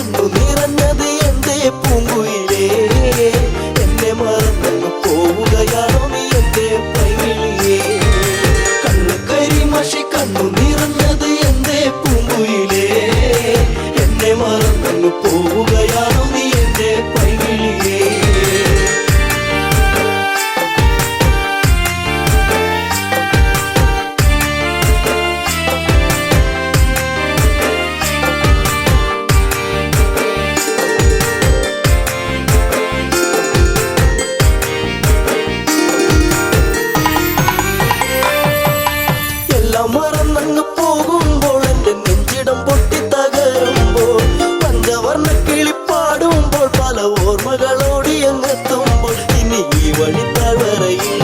കണ്ണു നിറഞ്ഞത് എന്റെ പൂങ്കുയിലേ എന്നെ മറന്നു പോവുകയാണോ നീ എന്റെ പൈകിളിയേ കണ്ണു കരിമഷി കണ്ണു നിറഞ്ഞത് എന്റെ പൂങ്കുയിലേ എന്നെ മറന്നു പോവുകയാണോ നീ എന്റെ പൈകിളിയേ മറന്നങ്ങ് പോകുമ്പോൾ എന്റെ നെഞ്ചിടം പൊട്ടിത്തകരുമ്പോൾ പഞ്ചവർണ്ണ കിളിപ്പാടുമ്പോൾ പല ഓർമ്മകളോടി അങ്ങെത്തുമ്പോൾ ഇനി ഈ വഴി താഴ്വരയിൽ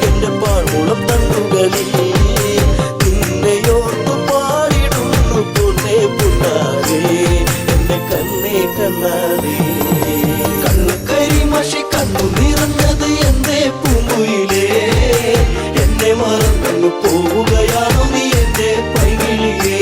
എന്റെ പാഴ്മുളം തണ്ടുകളിൽ നിന്നെയോർത്തു പാടിടുന്നു പൊന്നേ പുണ്ണാരേ എന്റെ കണ്ണേ കണ്ണാരേ കണ്ണു കരിമഷി കണ്ണു നിറഞ്ഞത് എന്റെ പൂങ്കുയിലേ എന്നെ മറന്നു പോവുകയാണോ നീ എന്റെ പൈകിളിയേ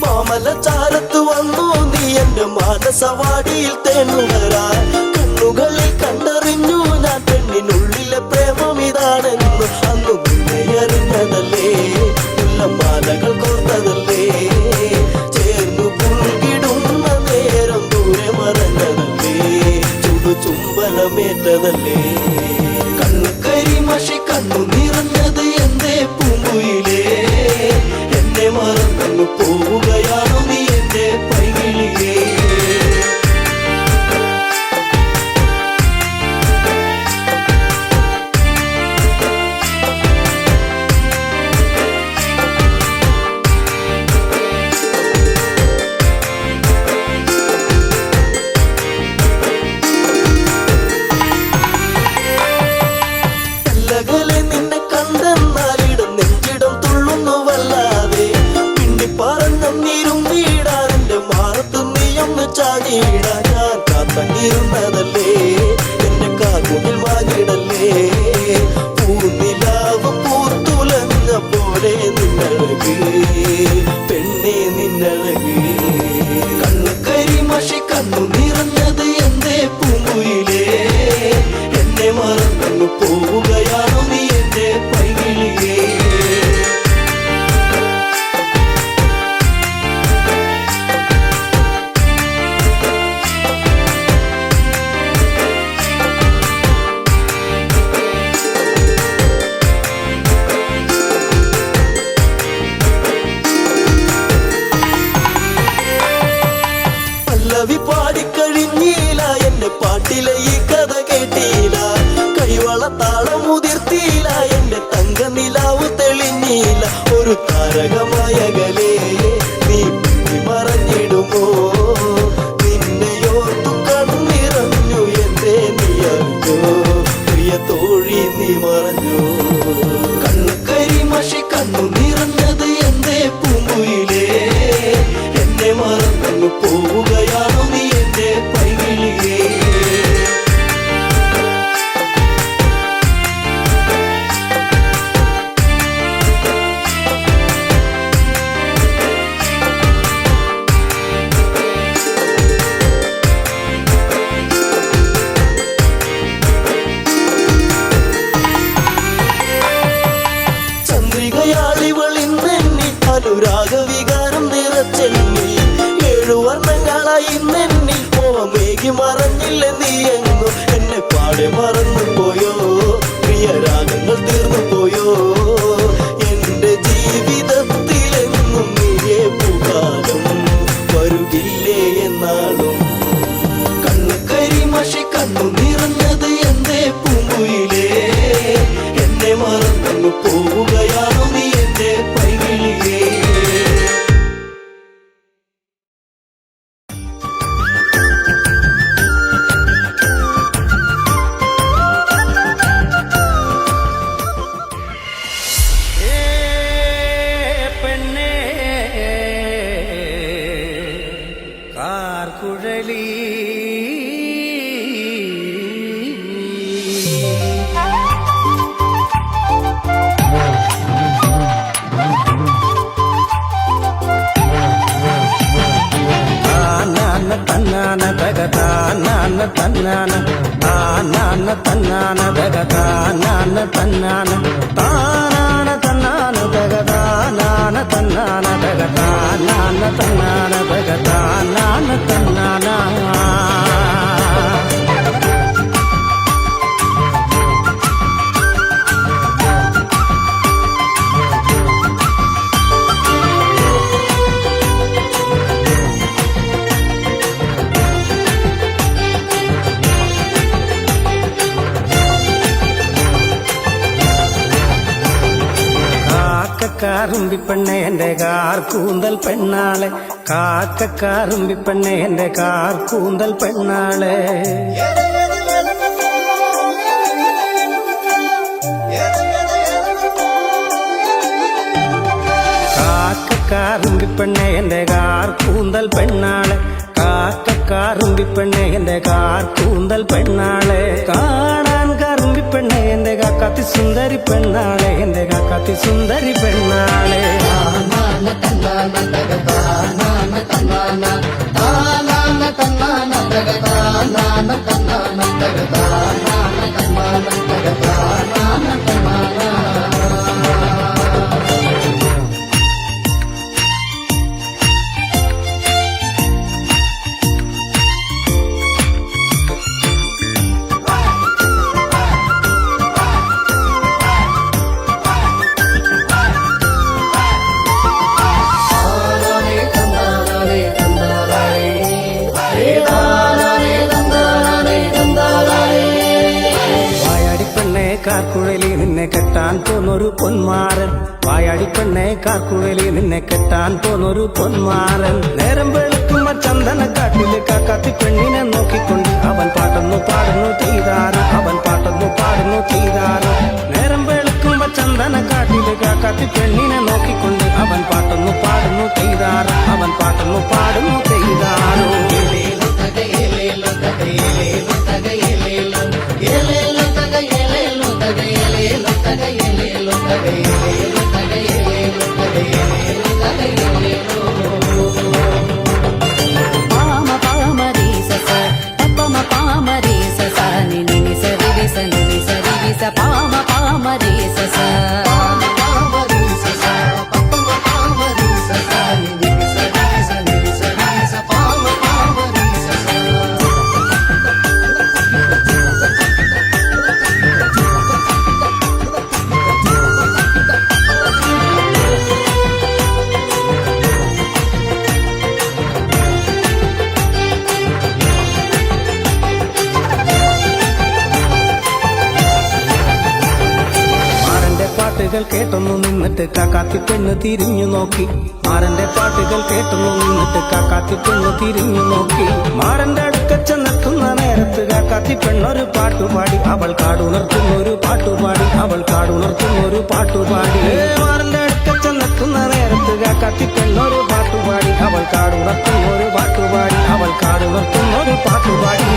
മാമലച്ചാരത്ത് വന്നു നീ എന്റെ മാനസവാടിയിൽ തേനുകരാൻ കണ്ണുകളിൽ കണ്ടറിഞ്ഞു ഞാൻ പെണ്ണിനുള്ളിലെ പ്രേമം ഇതാണെന്നു അന്നു നിന്നെ അറിഞ്ഞതല്ലേ മുല്ലമാലകൾ കോർത്തതല്ലേ ചേർന്നു പുൽകിടുന്ന നേരം ദൂരെ മറഞ്ഞതല്ലേ ചുംബനമേറ്റതല്ലേ കണ്ണു കരിമഷി കണ്ണു നിറഞ്ഞത് എന്റെ പൂങ്കുയിലേ എന്നെ മറന്നു പോവുകയാണോ നീ എന്റെ പൈകിളിയേ നിന്നെ കണ്ടെന്നാലിടം നെഞ്ചിടം തുള്ളുന്നു വല്ലാതെ പിണ്ടി പറഞ്ഞിരും വീടാൻ എന്റെ മാറത്ത് നീയൊന്ന് ചാടിയിടാൻ ഞാൻ കാത്തങ്ങിരുന്നതല്ലേ എന്റെ കാർമുകിൽ വാങ്ങിടല്ലേ പൂനിലാവ് പൂത്തുലഞ്ഞ പോലെ നിന്നഴക് പെണ്ണെ നിന്നഴക് കണ്ണു കരിമഷി കണ്ണു നിറഞ്ഞത് എന്റെ പൂങ്കുയിലേ എന്നെ മറന്നു പോവുകയാണോ നീ എന്റെ പൈകിളിയേ പല്ലവി പാടിക്കഴിഞ്ഞില്ല എന്റെ പാട്ടിലെ ഈ കഥ കേട്ടില്ല കൈവള താളം മുതിർത്തിയില്ല എന്റെ തങ്ക നിലാവ് തെളിഞ്ഞില്ല ഒരു താരകമായകലേ നീ മറഞ്ഞിടുമോ നിന്നെയോർത്തു കണ്ണിറഞ്ഞു എന്റെ നീ അറിഞ്ഞോ പ്രിയ തോഴി നീ മറഞ്ഞു കണ്ണു കരിമഷി കണ്ണു നിറഞ്ഞത് എന്റെ പൂങ്കുയിലേ എന്നെ മറന്നു പോവുകയാണോ നീ എന്റെ പൈകിളിയേ ചന്ദ്രികയാളിവളിന്നെന്നി അനുരാഗവികാരം നിറച്ചെന്നി ഏഴുവർണ്ണങ്ങളായി നെന്നി മോഹമേകി മറഞ്ഞില്ല നീ എങ്ങു എന്നെ പാടെ മറന്നു പോയോ പ്രിയരാഗങ്ങൾ തീർന്നു പോയോ എന്റെ ജീവിതത്തിലെങ്ങും നീയേ പൂകാലം വരുകില്ലേ എന്നാളും കണ്ണു കരിമഷി കണ്ണു നിറഞ്ഞത് എന്റെ പൂങ്കുയിലേ എന്നെ മറന്നു പോവുകയാണോ നീ എന്റെ പൈകിളിയേ തന്നാന താനാന തന്നാന തക താനാന തന്നാന താനാന തന്നാന തക താനാന തന്നാന തക താനാന തന്നാന തക താനാന തന്നാന കാക്കക്കാറുമ്പിപ്പെണ്ണെ എന്റെ കാർ കൂന്തൽ പെണ്ണാളെ കാക്കക്കാറുമ്പിപ്പെണ്ണെ എന്റെ കാർ കൂന്തൽ പെണ്ണാളെ കാക്കക്കാറുമ്പിപ്പെണ്ണെ എന്റെ കാർ കൂന്തൽ പെണ്ണാളെ കാക്കക്കാറുമ്പിപ്പെണ്ണെ എന്റെ കാർ കൂന്തൽ പെണ്ണാളെ കാണാൻ കറുമ്പിപ്പെണ്ണെ എന്റെ കാക്കാത്തി സുന്ദരി പെണ്ണാളെ എന്റെ കാക്കാത്തി സുന്ദരി പെണ്ണാളെ കാർക്കുഴലി നിന്നെ കെട്ടാൻ പോന്നൊരു പൊന്മാരൻ വായാടിപ്പെണ്ണെ കാർക്കുഴലി നിന്നെ കെട്ടാൻ പോന്നൊരു പൊന്മാരൻ നേരം വെളുക്കുമ്പോ ചന്ദനക്കാട്ടില് കാക്കാത്തി പെണ്ണിനെ നോക്കിക്കൊണ്ട് അവൻ പാട്ടൊന്നു പാടുന്നു ചെയ്താറ് അവൻ പാട്ടൊന്നു പാടുന്നു ചെയ്താറ് നേരം വെളുക്കുമ്പോ ചന്ദനക്കാട്ടില് കാക്കാത്തി പെണ്ണിനെ നോക്കിക്കൊണ്ട് അവൻ പാട്ടൊന്നു പാടുന്നു ചെയ്താറ് അവൻ പാട്ടൊന്നു പാടുന്നു ചെയ്താറോ പാട്ടുകൾ കേട്ടൊന്നു നിന്നിട്ട് കാക്കാത്തി പെണ്ണ് തിരിഞ്ഞു നോക്കി മാറന്റെ പാട്ടുകൾ കേട്ടൊന്നു നിന്നിട്ട് കാക്കാത്തി പെണ്ണ് തിരിഞ്ഞു നോക്കി മാറന്റെ അടുക്ക ചെന്നെത്തുന്ന നേരത്ത് കാക്കാത്തി പെണ്ണൊരു പാട്ടുപാടി അവൾ കാടുണർത്തുന്നൊരു പാട്ടുപാടി അവൾ കാടുണർത്തുന്നൊരു പാട്ടുപാടി മാറന്റെ അടുക്ക ചെന്നെത്തുന്ന നേരത്ത് കാക്കാത്തി പെണ്ണൊരു പാട്ടുപാടി അവൾ കാടുണർത്തുന്നൊരു പാട്ടുപാടി അവൾ കാടുണർത്തുന്നൊരു പാട്ടുപാടി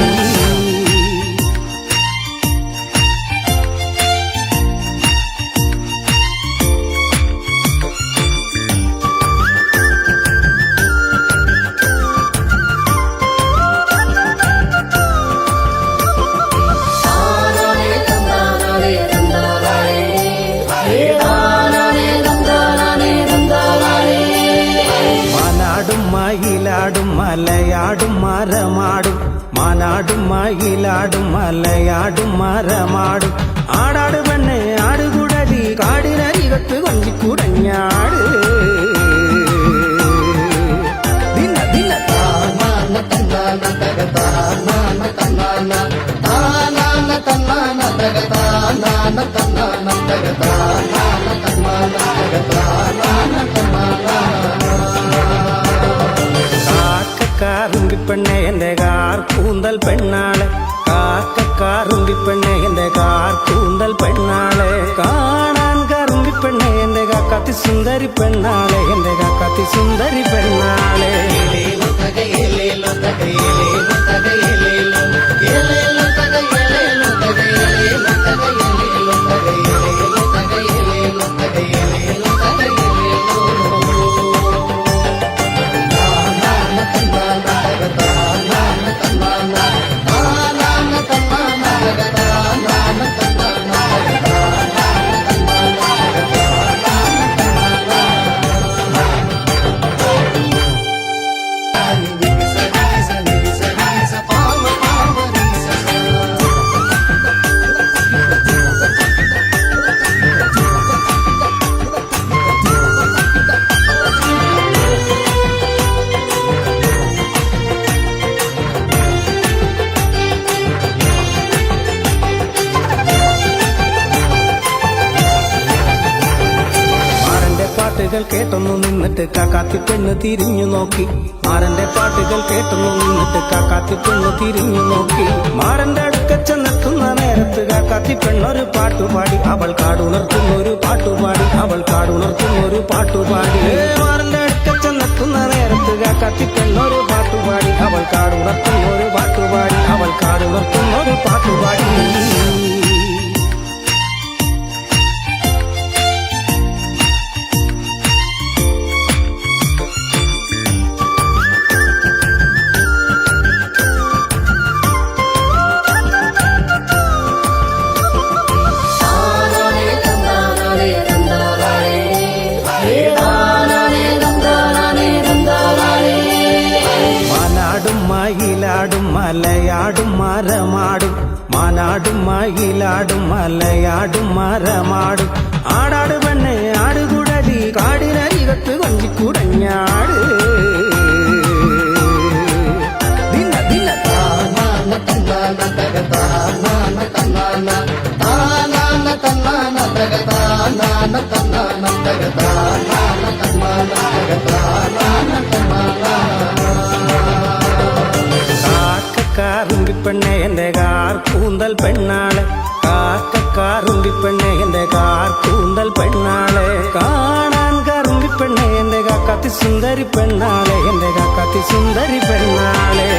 മയിലാടും മലയാടും മരമാടും മാനാടും മയിലാടും മലയാടും മരമാടും ആടാട് പെണ്ണെ ആടുകുടലി കാടിനരികത്ത് കൊഞ്ചിക്കുടഞ്ഞാട് ദിന ദിന കാക്കക്കാറുമ്പിപ്പെണ്ണെ എന്റെ കാർ കൂന്തൽ പെണ്ണാളെ കാക്കക്കാറുമ്പിപ്പെണ്ണെ എന്റെ കാർ കൂന്തൽ പെണ്ണാളെ കാണാൻ കറുമ്പിപ്പെണ്ണെ എന്റെ കാക്കാത്തി സുന്ദരി പെണ്ണാളെ എന്റെ കാക്കാത്തി സുന്ദരി പെണ്ണാളെ na പാട്ടുകൾ കേട്ടൊന്നു നിന്നിട്ട് കാക്കാത്തി പെണ്ണ് തിരിഞ്ഞു നോക്കി മാരന്റെ പാട്ടുകൾ കേട്ടൊന്നു നിന്നിട്ട് കാക്കാത്തി പെണ്ണ് തിരിഞ്ഞു നോക്കി മാരന്റെ അടുക്ക ചെന്നെത്തുന്ന നേരത്ത് കാക്കാത്തി പെണ്ണൊരു പാട്ടുപാടി അവൾ കാടുണർത്തുന്നൊരു പാട്ടുപാടി അവൾ കാടുണർത്തുന്നൊരു പാട്ടുപാടി മാരന്റെ അടുക്ക ചെന്നെത്തുന്ന നേരത്ത് കാക്കാത്തി പെണ്ണൊരു പാട്ടുപാടി അവൾ കാടുണർത്തുന്നൊരു പാട്ടുപാടി അവൾ കാടുണർത്തുന്നൊരു പാട്ടുപാടി മയിലാടും മലയാടും മരമാടും മാനാടും മയിലാടും മലയാടും മരമാടും ആടാട് പെണ്ണെ ആടുകുടലി കാടിനരികത്ത് കൊഞ്ചിക്കുടഞ്ഞാട് ദിന ദിന കാറുമ്പിപ്പെണ്ണെ എന്റെ കാർ കൂന്തൽ പെണ്ണാളെ കാറുമ്പിപ്പെണ്ണെ എന്റെ കാർ കൂന്തൽ പെണ്ണാളെ കാണാൻ കറുമ്പിപ്പെണ്ണെ എന്റെ കാക്കാത്തി സുന്ദരി പെണ്ണാളെ എന്റെ കാക്കാത്തി സുന്ദരി പെണ്ണാളെ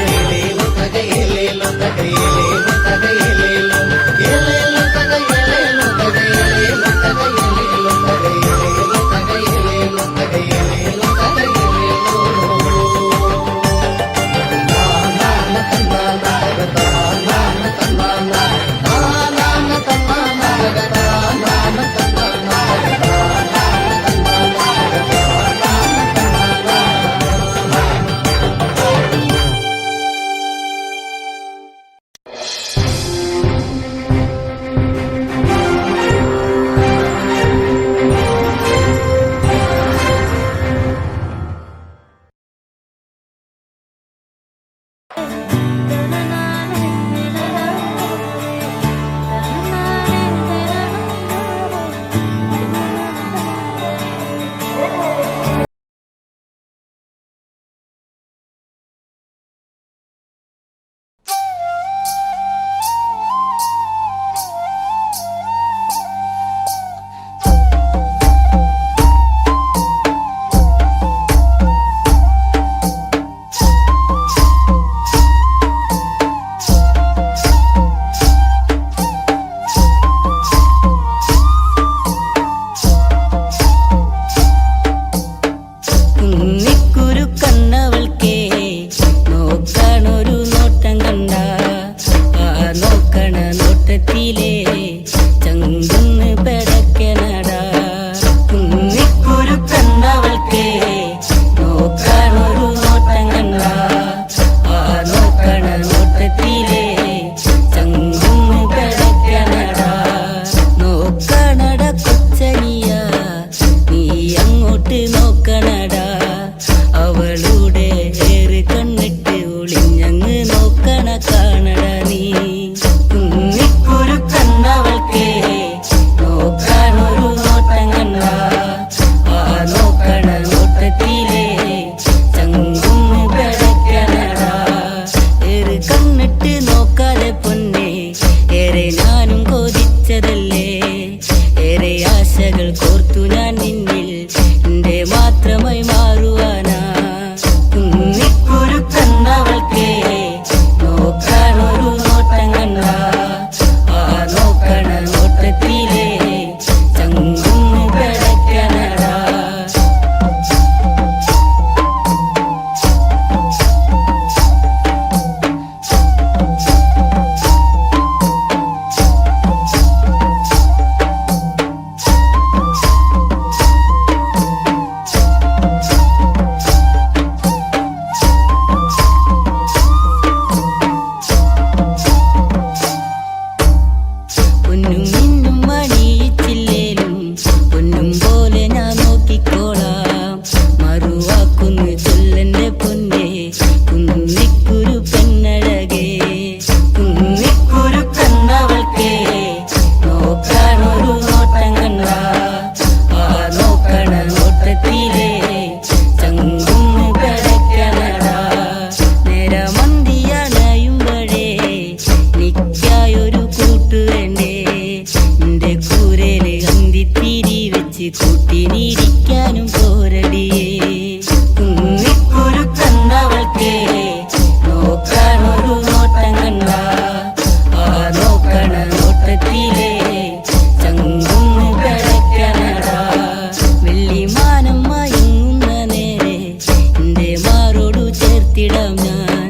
കൂട്ടിനിരിക്കാനും പോരടിയേ കുന്നിക്കുരുക്കന്നവൾക്കേ നോക്കാനൊരു നോട്ടം കണ്ട ആ നോക്കണ നോട്ടത്തിലേ ചങ്കുന്ന് കിടക്കണടാ വെള്ളിമാനം മയങ്ങുന്ന നേരെ എന്റെ മാറോടു ചേർത്തിടാം ഞാൻ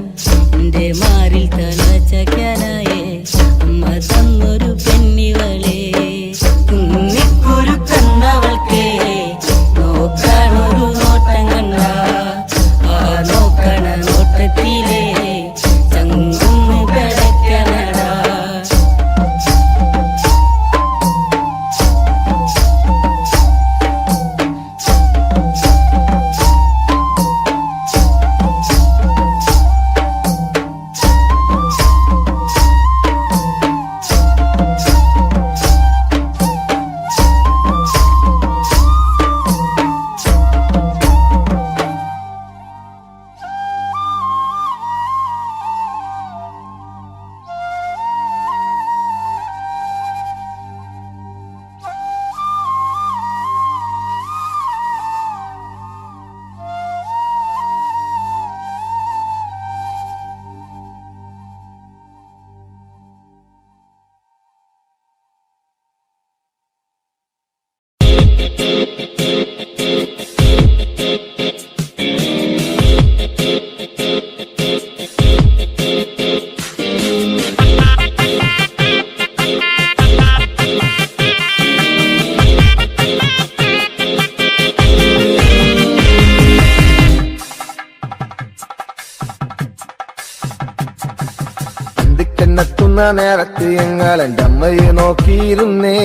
എന്റെ മാറിൽ തല ചക്കാനായേ അമ്മ തന്നൊരു പെണ്ണിവളേ കുന്നിക്കുരുക്കന്നവൾക്കേ നോക്കാനൊരു നോട്ടം കണ്ട ആ നോക്കണ നോട്ടത്തിലേ ചങ്കുന്ന് കിടക്കണടാ എന്നെത്തുന്ന നേരത്ത് ഞങ്ങൾ എൻ്റെ അമ്മയെ നോക്കിയിരുന്നേ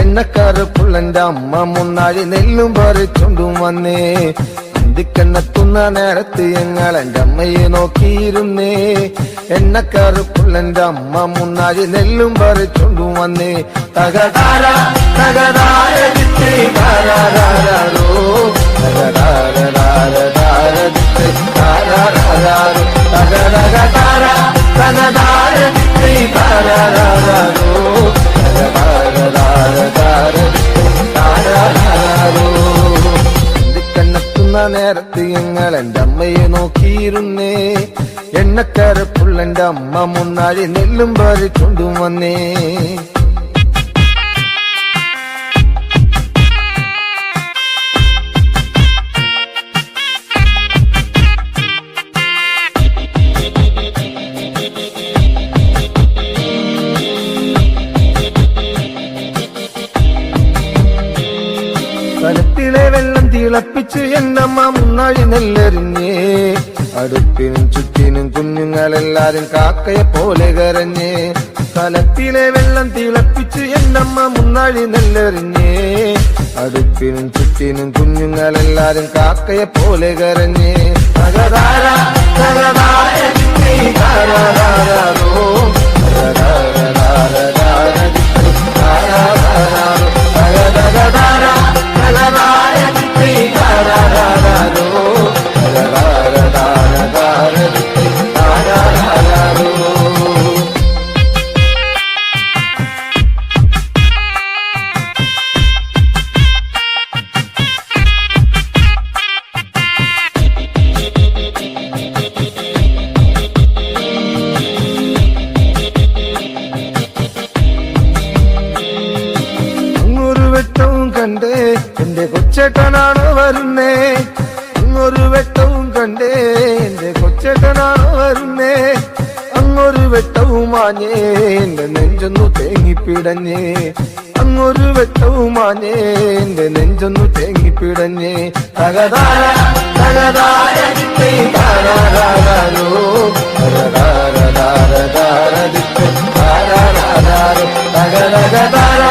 എണ്ണക്കറുപ്പുള്ളെന്റെ അമ്മ മുന്നാഴി നെല്ലും പറിച്ചോണ്ടും വന്നേ എന്തിക്കെന്നെത്തുന്ന നേരത്ത് ഞങ്ങൾ എൻ്റെ അമ്മയെ നോക്കിയിരുന്നേ എണ്ണക്കറുപ്പുള്ളെന്റെ അമ്മ മുന്നാഴി നെല്ലും പറിച്ചോണ്ടും വന്നേ തകതാര തകതാര താരാരോ തകതാര തകതകതാര തനതാര താരാരോ കണ്ണെത്തുന്ന നേരത്ത് ഞങ്ങൾ എൻ്റെ അമ്മയെ നോക്കിയിരുന്നേ എണ്ണക്കരപ്പുള്ളെന്റെ അമ്മ മുന്നാഴി നെല്ലും പറിച്ചോണ്ടും വന്നേ കലത്തിലെ വെള്ളം തിളപ്പിച്ച് എന്നമ്മ മുന്നാഴി നെല്ലെറിഞ്ഞേ അടുപ്പിനും ചുറ്റിനും കുഞ്ഞുങ്ങളെല്ലാരും കാക്കയെ പോലെ കരഞ്ഞേ കലത്തിലെ വെള്ളം തിളപ്പിച്ച് എന്നമ്മ മുന്നാഴി നെല്ലെറിഞ്ഞേ അടുപ്പിനും ചുറ്റിനും കുഞ്ഞുങ്ങളെല്ലാരും കാക്കയെ പോലെ കരഞ്ഞേ തകതാര തകതാര താരാരോ കണ്ടേ എന്റെ കൊച്ചേട്ടനാണോ വരുന്നേ അങ്ങൊരു വെട്ടവും കണ്ടേ എന്റെ കൊച്ചേട്ടനാണോ വരുന്നേ അങ്ങൊരു വെട്ടവും മാഞ്ഞേ എന്റെ നെഞ്ചൊന്നു തേങ്ങിപ്പിടഞ്ഞേ അങ്ങൊരു വെട്ടവും മാഞ്ഞേ എന്റെ നെഞ്ചൊന്നു തേങ്ങിപ്പിടഞ്ഞേ തകതാര തകതാര താരാരോ തകതകതാര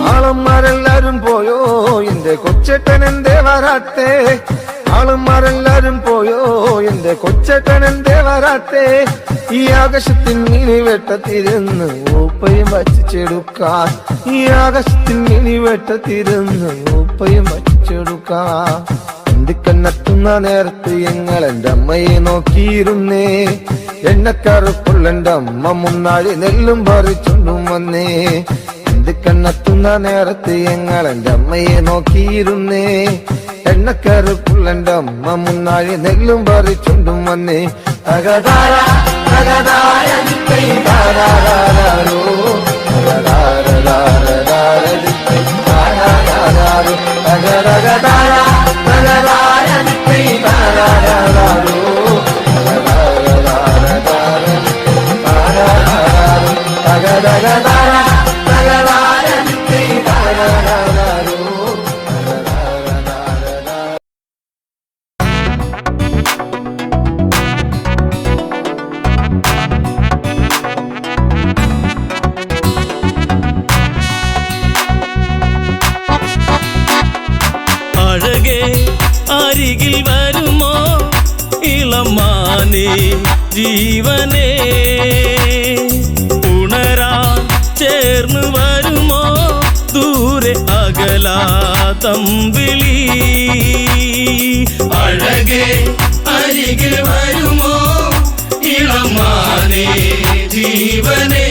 ആളന്മാരെല്ലാരും പോയോ എന്റെ എന്റെ കൊച്ചേട്ടൻ എന്തേ വരാത്തെ? ആളുമാരെല്ലാരും പോയോ എന്റെ കൊച്ചേട്ടൻ എന്തേ വരാത്തെ? ഈ ആകാശത്തിൻ മിനി വെട്ടത്തിരുന്ന് ഉപ്പയും വച്ചിച്ചെടുക്കാൻ, ഈ ആകാശത്തിൻ മിനി വെട്ടത്തിരുന്ന് ഉപ്പയും വച്ചിച്ചെടുക്കാൻ. എന്തിക്കന്നെത്തുന്ന നേരത്ത് ഞങ്ങൾ എന്റെ അമ്മയെ നോക്കിയിരുന്നേ. എണ്ണക്കറുപ്പുള്ള എന്റെ അമ്മ മുന്നാഴി നെല്ലും പറിച്ചുണ്ടും വന്നേ. എന്തിക്കന്നെത്തുന്ന നേരത്ത് ഞങ്ങൾ എന്റെ അമ്മയെ നോക്കിയിരുന്നേ. എണ്ണക്കറുപ്പുള്ള എന്റെ അമ്മ മുന്നാഴി നെല്ലും പറിച്ചുണ്ടും വന്നേ. തകതാര തകതാര ദിക്കൈ താരാരാരോ, തകതാരതാരതാര ദിക്കൈ താരാരാരോ, തകതകതാര തകതാര ദിക്കൈ താരാരാരോ, തകതാരതാരതാര ദിക്കൈ താരാരാരോ, തകതകതാര തകതാര ദിക്കൈ താരാരാരോ, തകതാരതാരതാര. അഴകേ അരികിൽ വരുമോ ഇളമാനേ ജീവനേ, ഉണരാൻ ചേർന്ന് വരുമോ ദൂരെ അകലാ തമ്പിളി. അഴകേ അരികിൽ വരുമോ ഇളമാനേ ജീവനേ,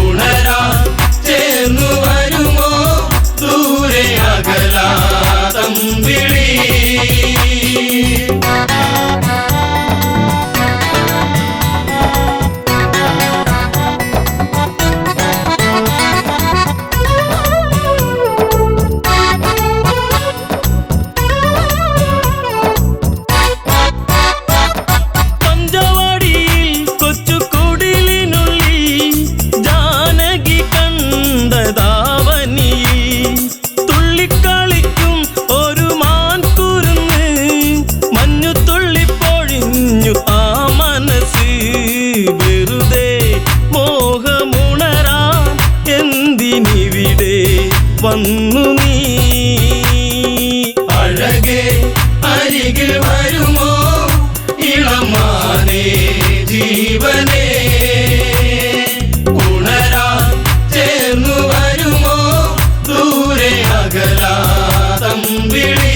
ഉണരാൻ ചേർന്ന് വരുമോ ദൂരെ അകലാ തമ്പിളി. പഞ്ചവാടിയിൽ കൊച്ചുകുടിലിനുള്ളിൽ ജാനകി കണ്ടതാവനിയിൽ തുള്ളിക്കളിക്കും ഒരു മാൻകുരുന്ന്, മഞ്ഞു തുള്ളിപ്പൊഴിഞ്ഞു ആ മനസ്സ്. വെറുതെ മോഹമുണരാൻ എന്തിനിവിടെ വന്നു നീ? അഴകേ അരികിൽ വരുമോ ഇളമാനേ ജീവനേ, ഉണരാൻ ചേർന്നു വരുമോ ദൂരെ അകലാ തമ്പിളി.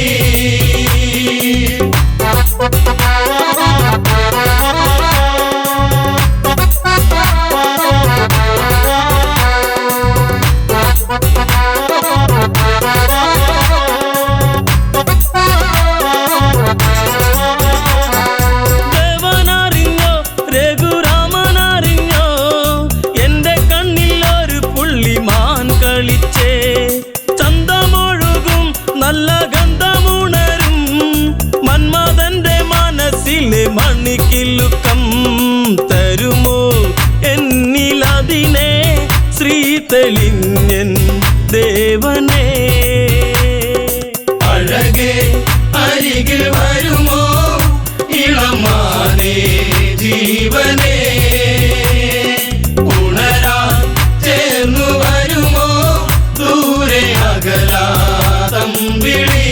ദേവനറിഞ്ഞോ രഘുരാമനറിഞ്ഞോ എന്റെ കണ്ണിൽ ഒരു പുള്ളിമാൻ കളിച്ചേ. ചന്തമൊഴുകും നല്ല ഗന്ധമുണരും മന്മഥന്റെ മനസ്സിലെ മണിക്കിലുക്കം. തരുമോ എന്നിലതിനെ ശ്രീതെളിഞ്ഞൻ ദേവനേ? അഴകേ അരികിൽ വരുമോ ഇളമാനേ ജീവനേ, ഉണരാൻ ചേർന്നു വരുമോ ദൂരെ അകലാ തമ്പിളി.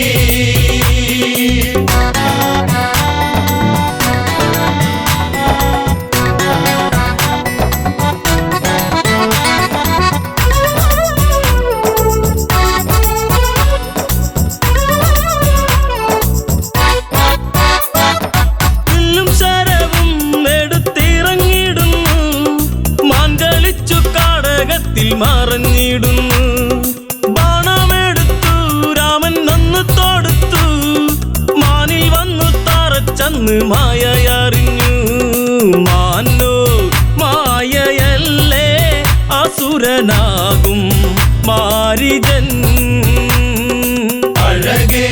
വില്ലും ശരവും എടുത്തിറങ്ങിടുന്നു, മാൻ കളിച്ചു കാടകത്തിൽ മറഞ്ഞിടുന്നു. ബാണമെടുത്തു രാമൻ നന്നു തൊടുത്തു, മാനിൽ വന്നു തറച്ചന്ന് മായയറിഞ്ഞു. മാനോ മായയല്ലേ അസുരനാകും മാരിജൻ. അഴകേ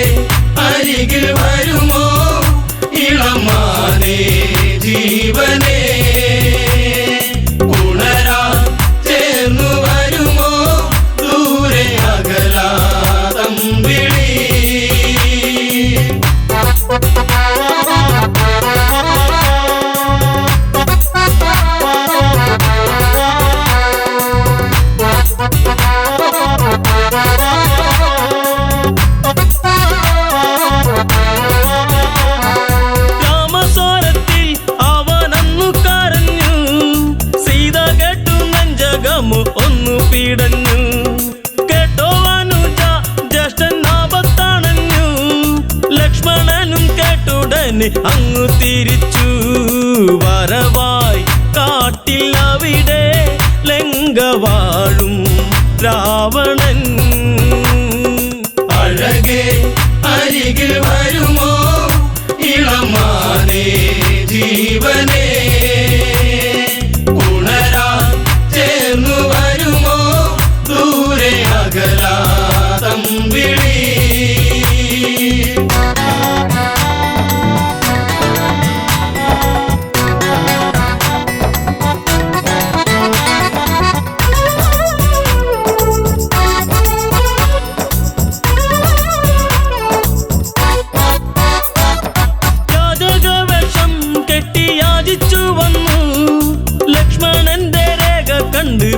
അരികിൽ വരുമോ ഇളമാനേ ജീവനേ, ഉണരാൻ ചേർന്നു വരുമോ ദൂരെ അകലാ തമ്പിളി. ഇന്ദ്രന് അങ്ങു തിരിച്ചു വരവായി കാട്ടിൽ അവിടെ ലങ്ക വാഴും രാവണൻ. അഴകേ അരികിൽ വരുമോ ഇളമാനേ ജീവനേ, ഉണരാൻ ചേർന്നു വരുമോ ദൂരെ അകലാ തമ്പിളി.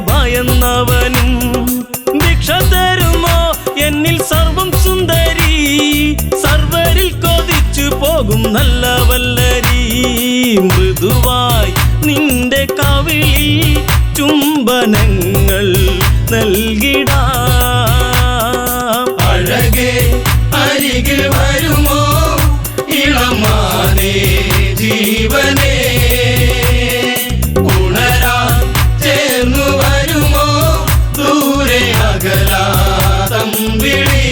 ഭയന്നവനും ഭിക്ഷ തരുമോ എന്നിൽ സർവം സുന്ദരി, സർവരിൽ കൊതിച്ചു പോകും നല്ല വല്ലരി. മൃദുവായി നിന്റെ കവിളിൽ ചുംബനങ്ങൾ നൽകിടാം. അഴകേ അരികിൽ വരുമോ ഇളമാനേ ജീവനേ, ഉണരാൻ ചേർന്നു വരുമോ ദൂരെ അകലാ തമ്പിളി.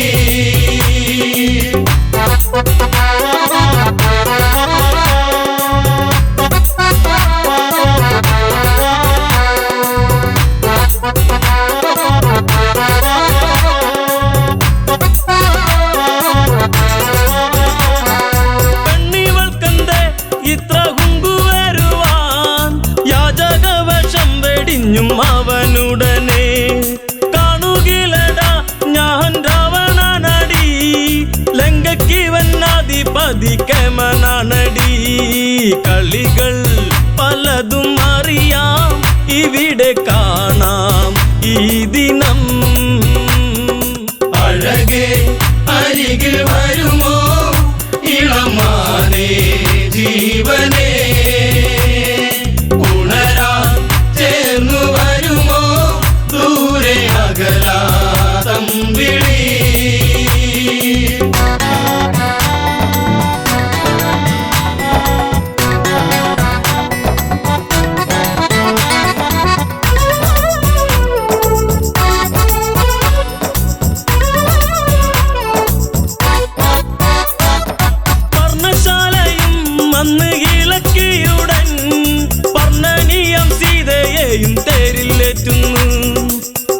പെണ്ണിവൾക്കെന്തേ ഇത്ര കുങ്കുവരുവാൻ, യാചകവശം വെടിഞ്ഞും അവനുടനെ. കാണുകിലടാ ഞാൻ രാവണനടി, ലങ്കയ്ക്ക് വന്നാധിപതി കേമനാണടി. കളികൾ പലതും അറിയാം ഇവിടെ കാണാം ഈ ദിനം. അഴകേ അരികിൽ വരുമോ ഇളമാനേ ജീവനേ, ഉണരാൻ ചേർന്നു വരുമോ ദൂരെ അകലാ തമ്പിളി. അന്ന് ഇളക്കിയുടൻ പർണനീയം സീതയെയും തേരിലേറ്റുന്നു.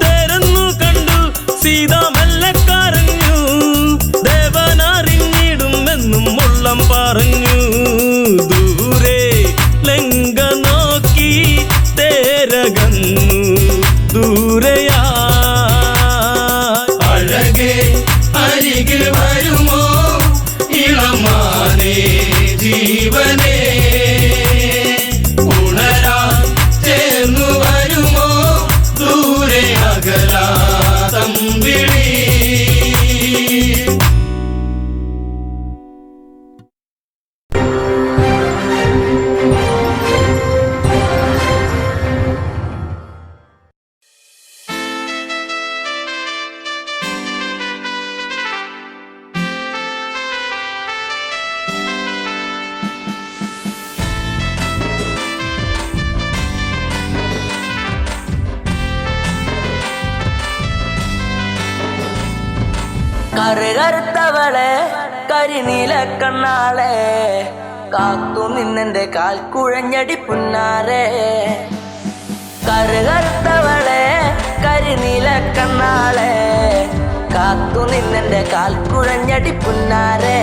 തേരെന്നു കണ്ടു സീത മെല്ലെ കരഞ്ഞു, ദേവനറിഞ്ഞിടുമെന്നും ഉള്ളം പറഞ്ഞു. ദൂരെ ലങ്ക നോക്കി തേരകന്നു ദൂരയാ. അഴകേ അരികിൽ വരുമോ ഇളമാനേ ജീവനേ, ഉണരാൻ ചേർന്നു വരുമോ ദൂരെ അകലാ തമ്പിളി. കറുകറുത്തവളെ കരിനീല കണ്ണാളെ, കാത്തു നിന്നെന്റെ കാൽ കുഴഞ്ഞടി പുന്നാരെ. കറുകറുത്തവളെ കരിനീല കണ്ണാളെ, കാത്തു നിന്നെന്റെ കാൽ കുഴഞ്ഞടി പുന്നാരെ.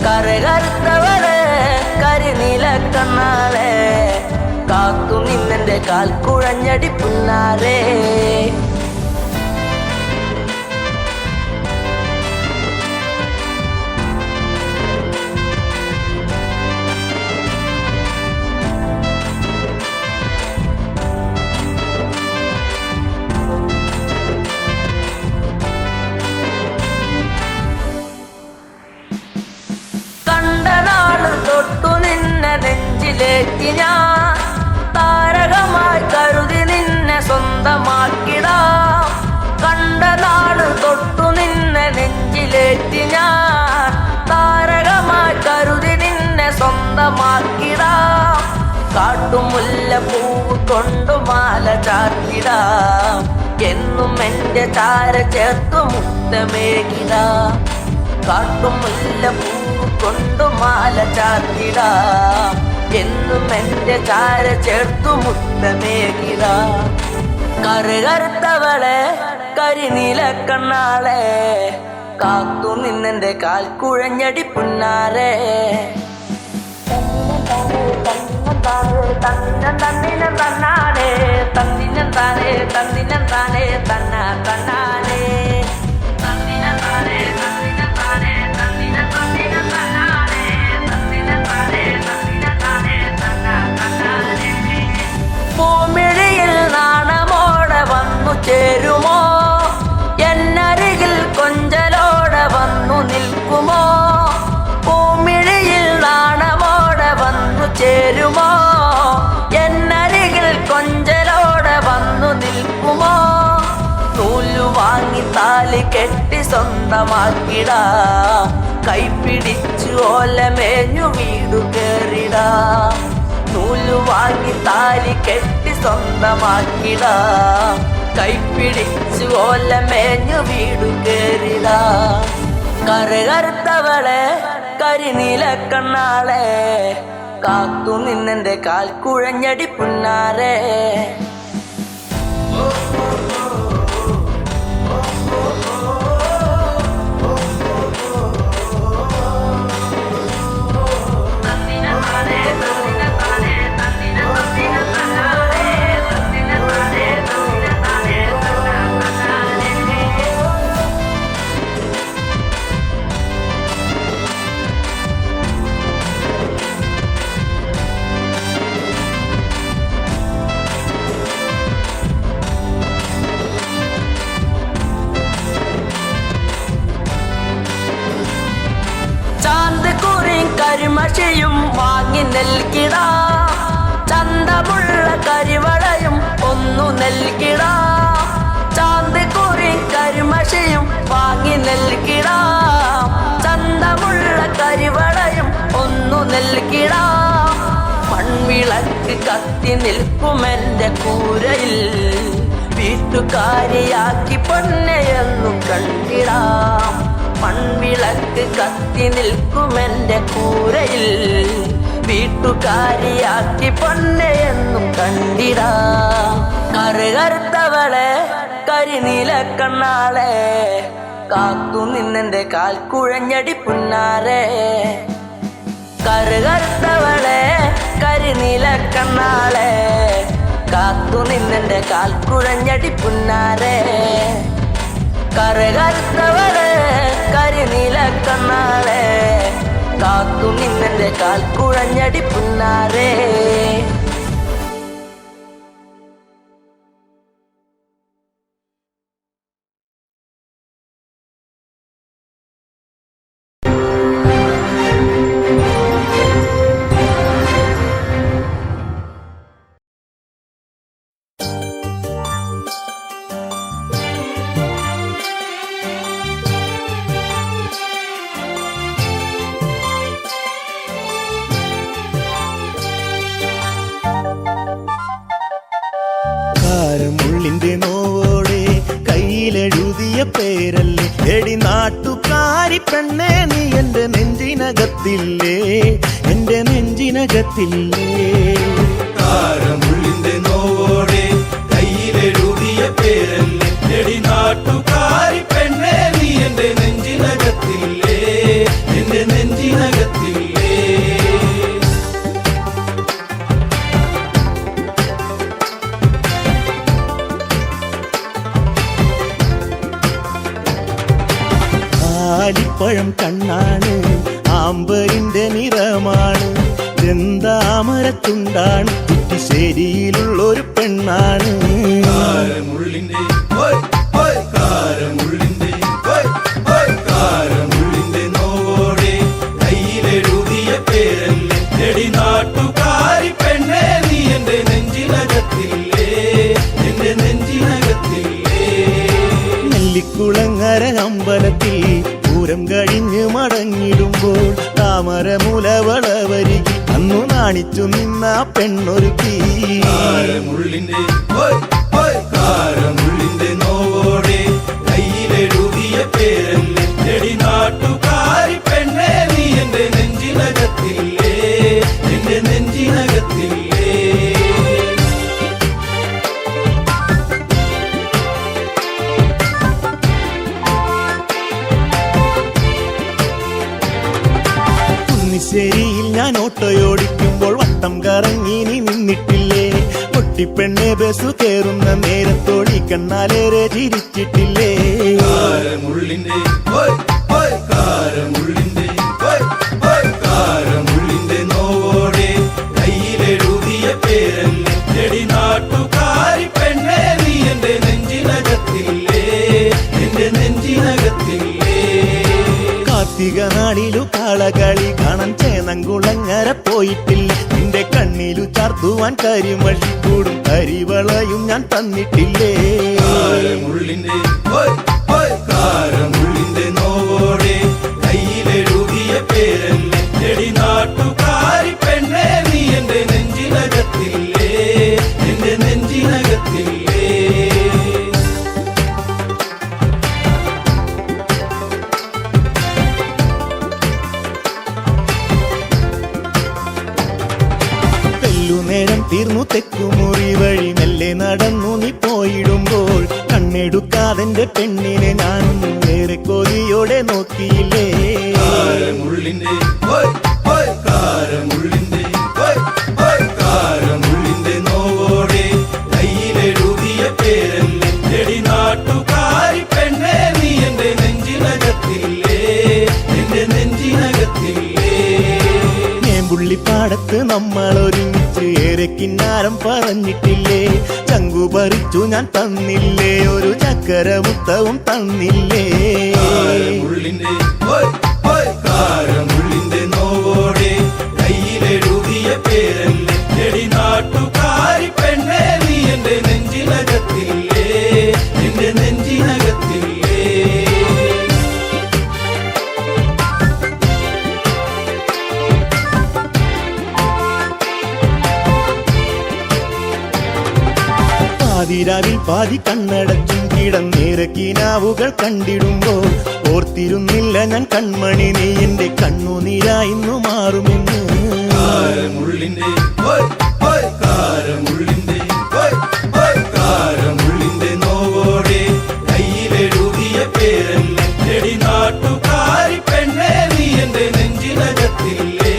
കറുകറുത്തവളെ കരിനീല കണ്ണാളെ, കാത്തു നിന്നെന്റെ കാൽ കുഴഞ്ഞടി പുന്നാരെ. തൊട്ടു നിന്നെ നെഞ്ചിലേറ്റി ഞാൻ, താരകമായി കരുതി നിന്നെ സ്വന്തമാക്കിടാം. കണ്ട നാട് തൊട്ടു നിന്നെ നെഞ്ചിലേറ്റി ഞാൻ, താരകമായി കരുതി പൂവ് കൊണ്ടു മാല ചാർത്തിടാം എന്നും എന്റെ ചാര ചേർത്തു മുത്തമേകിടാം കാട്ടുമുല്ല പൂവ് കൊണ്ടു മാല ചാർത്തിടാം എന്നും എന്റെ ചാര ചേർത്തു മുത്തമേകിടാം കറുകറുത്തവളെ കരിനീല കണ്ണാളെ കാത്തു നിന്നെന്റെ കാൽ കുഴഞ്ഞടി പുന്നാരെ തന്നിനം തന്നാനേ തന്നിനം താനേ തന്നിനം താനേ തന്ന തന്നാനേ തന്നിനം താനേ തന്നിനം താനേ തന്നിനം തന്നിനം തന്നാനേ തന്നിനം താനേ തന്നിനം താനേ തന്ന തന്നാനേ പൂമിഴിയിൽ നാണമോടെ വന്നു ചേരുമോ എന്നരികിൽ കൊഞ്ചലോടെ വന്നു നിൽക്കുമോ പൂമിഴിയിൽ നാണമോടെ വന്നു ചേരുമോ എന്നരികിൽ കൊഞ്ചലോടെ വന്നു നിൽക്കുമോ നൂലു വാങ്ങി താലി കെട്ടി സ്വന്തമാക്കിടാ കൈപിടിച്ചു ഓലമേഞ്ഞു വീടു കേറിടാ നൂലു വാങ്ങി താലി കെട്ടി സ്വന്തമാക്കിടാ കൈപിടിച്ചു ഓലമേഞ്ഞു വീടു കേറിടാ കറുകറുത്തവളെ കരിനീല കണ്ണാളെ കാത്തു നിന്നെന്റെ കാൽ കുഴഞ്ഞടി പുന്നാരെ കരിമഷിയും വാങ്ങി നൽകിടാ ചന്തമുള്ള കരിവളയും ഒന്നു നൽകിടാ ചാന്ത് കുറി കരിമഷിയും വാങ്ങി നൽകിടാ ചന്തമുള്ള കരിവളയും ഒന്നു നൽകിടാ മൺവിളക്ക് കത്തി നിൽക്കുമെന്റെ കൂരയിൽ വീട്ടുകാരിയാക്കി പൊന്നെയെന്നു കണ്ടിടാം മൺവിളക്ക് കത്തി നിൽക്കുമെന്റെ കൂരയിൽ വീട്ടുകാരിയാക്കി പൊന്നെയെന്നും കണ്ടിടാ കറുകറുത്തവളെ കരിനീല കണ്ണാളെ കാത്തു നിന്നെന്റെ കാൽ കുഴഞ്ഞടി പുന്നാരെ കറുകറുത്തവളെ കരിനീല കണ്ണാളെ കാത്തു നിന്നെന്റെ കാൽ കുഴഞ്ഞടി പുന്നാരെ കറുകറുത്തവളെ കരിനീല കണ്ണാളെ കാത്തു നിന്നെന്റെ കാൽ കുഴഞ്ഞടി പുന്നാരെ കാരമുള്ളിന്റെ നോവോടെ കയ്യിലെഴുതിയ പേരല്ലേ എടി നാട്ടുകാരി പെണ്ണേ നീ എന്റെ നെഞ്ചിനകത്തില്ലേ എന്റെ നെഞ്ചിനകത്തില്ലേ കാരമുള്ളിന്റെ നോവോടെ കയ്യിലെഴുതിയ പേരല്ലേ എടി നാട്ടുകാരി പെണ്ണേ നീ എന്റെ നെഞ്ചിനകത്തില്ലേ എന്റെ നെഞ്ചിനകത്തില്ലേ ആലിപ്പഴം കണ്ണാണ് ആമ്പരിന്റെ നിറമാണ് ചെന്താമരത്തുണ്ടാണ് കുറ്റിശ്ശേരിയിലുള്ളൊരു പെണ്ണാണ് കാരമുള്ളിന്റെ കാരമുള്ളിന്റെ കാരമുള്ളിന്റെ നോവോടെ കയ്യിലെഴുതിയ പേരല്ലേ എടി നാട്ടുകാരി പെണ്ണേ നീ എന്റെ നെഞ്ചിനകത്തില്ലേ എന്റെ നെഞ്ചിനകത്തില്ലേ നെല്ലിക്കുളങ്ങര അമ്പലത്തിൽ പൂരം കഴിഞ്ഞ് മടങ്ങിടുമ്പോൾ താമരമുലവളവരികിൽ അന്നു നാണിച്ചു നിന്ന പെണ്ണൊരുക്കി കാരമുള്ളിന്റെ കാരമുള്ളിന്റെ നോവോടെ കയ്യിലെഴുതിയ പേരല്ലേ എടി നാട്ടുകാരി പെണ്ണെ നീ എന്റെ നെഞ്ചിനകത്തില്ലേ എന്റെ നെഞ്ചിനകത്തില്ലേ കുന്നിശ്ശേരിയിൽ ഞാൻ ഓട്ടോയോടിക്കുമ്പോൾ വട്ടം കറങ്ങി നീ നിന്നിട്ടില്ലേ പൊട്ടിപ്പെണ്ണെ ബസ് കയറുന്ന നേരത്തോടി കണ്ണാലേറെ ചിരിച്ചിട്ടില്ലേ കാരമുള്ളിന്റെ കാരമുള്ളിന്റെ കാരമുള്ളിന്റെ നോവോടെ കയ്യിലെഴുതിയ പേരല്ലേ എടി നാട്ടുകാരി പെണ്ണെ നീ എന്റെ നെഞ്ചിനകത്തില്ലേ എന്റെ നെഞ്ചിനകത്തില്ലേ കാർത്തിക നാളിലു കാളകളി കാണാൻ ചേനങ്കുളങ്ങര പോയിട്ടില്ല നിന്റെ കണ്ണിലു ചാർത്തുവാൻ കരിമഴിക്കൂടും കരിവളയും ഞാൻ തന്നിട്ടില്ലേ കാരമുള്ളിന്റെ കാരമുള്ളിന്റെ നോവോടെ കയ്യിലെഴുതിയ പേരല്ലേ എടി നാട്ടുകാരി പെണ്ണെ നീ എന്റെ നെഞ്ചിനകത്തില്ലേ എന്റെ നെഞ്ചിനകത്തില്ലേ നേരം തീർന്നു തെക്കുമുറി വഴി മെല്ലെ നടന്നു നീ പോയിടുമ്പോൾ കണ്ണെടുക്കാതെന്റെ പെണ്ണിനെ ഞാനൊന്നും ഏറെ കൊതിയോടെ നോക്കിയില്ലേ കാരമുള്ളിന്റെ കാരമുള്ളിന്റെ കാരമുള്ളിന്റെ നോവോടെ കയ്യിലെഴുതിയ പേരല്ലേ എടി നാട്ടുകാരി പെണ്ണെ നീ എന്റെ നെഞ്ചിനകത്തില്ലേ എന്റെ നെഞ്ചിനകത്തില്ലേ പുള്ളിപ്പാടത്ത് നമ്മൾ ഒരുമിച്ച് ഏറെ കിന്നാരം പറഞ്ഞിട്ടില്ലേ ചങ്കു പറിച്ചു ഞാൻ തന്നില്ലേ ഒരു ചക്കര മുത്തവും തന്നില്ലേ കാരമുള്ളിന്റെ കാരമുള്ളിന്റെ നോവോടെ കയ്യിലെഴുതിയ പേരല്ലേ എടി നാട്ടുകാരി പെണ്ണെ നീ എന്റെ നെഞ്ചിനകത്തില്ലേ എന്റെ നെഞ്ചിനകത്തില്ലേ പാതിരാവിൽ പാതി കണ്ണടച്ചും കിടന്നേറെ കിനാവുകൾ കണ്ടിടുമ്പോൾ ഓർത്തിരുന്നില്ല ഞാൻ കൺമണി നീ എന്റെ കണ്ണുനീരായിന്നു മാറുമെന്ന് കാരമുള്ളിന്റെ കാരമുള്ളിന്റെ കാരമുള്ളിന്റെ നോവോടെ കയ്യിലെഴുതിയ പേരല്ലേ എടി നാട്ടുകാരി പെണ്ണെ നീ എന്റെ നെഞ്ചിനകത്തില്ലേ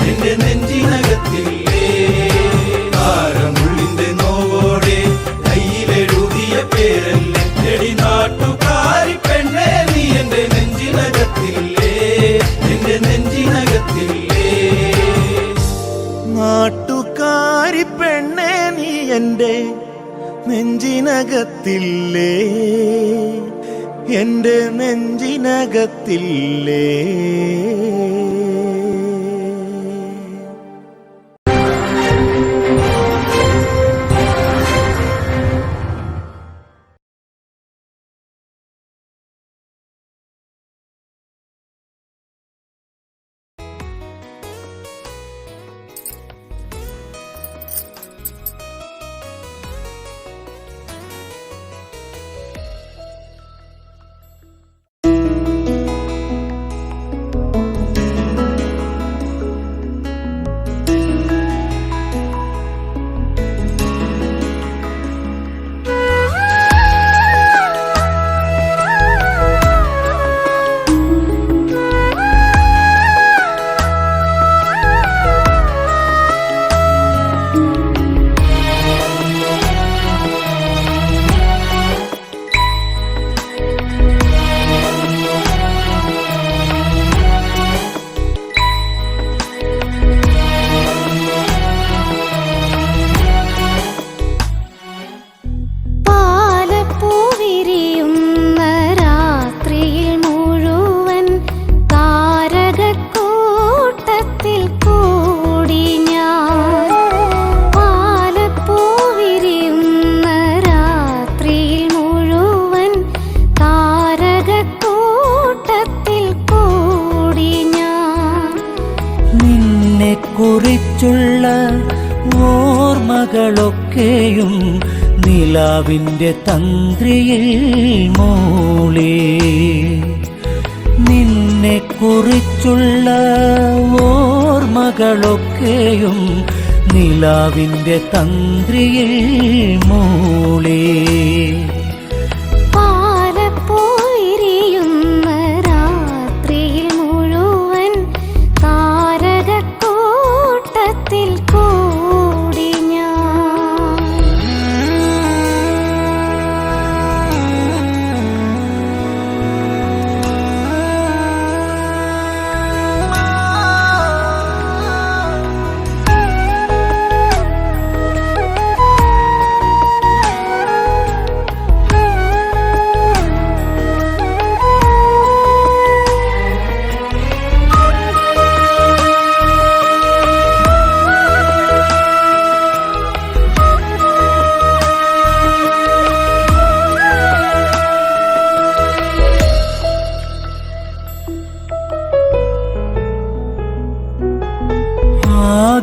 എന്റെ നെഞ്ചിനകത്തില്ലേ കാരമുള്ളിന്റെ നോവോടെ കയ്യിലെഴുതിയ പേരല്ലേ എടി നാട്ടുകാരി പെണ്ണെ നീ എന്റെ നെഞ്ചിനകത്തില്ലേ എന്റെ നെഞ്ചിനകത്തില്ലേ നാട്ടുകാരി പെണ്ണെ നീ എന്റെ നെഞ്ചിനകത്തില്ലേ എന്റെ നെഞ്ചിനകത്തില്ലേ കുറിച്ചുള്ള ഓർമ്മകളൊക്കെയും നിലാവിൻ്റെ തന്ത്രിയിൽ മൂളി. നിന്നെ കുറിച്ചുള്ള ഓർമ്മകളൊക്കെയും നിലാവിൻ്റെ തന്ത്രിയിൽ മൂളി. പാലപ്പോയിരിയുന്ന രാത്രിയിൽ മുഴുവൻ താരകക്കൂട്ടത്തിൽ കൂടി ഞാൻ.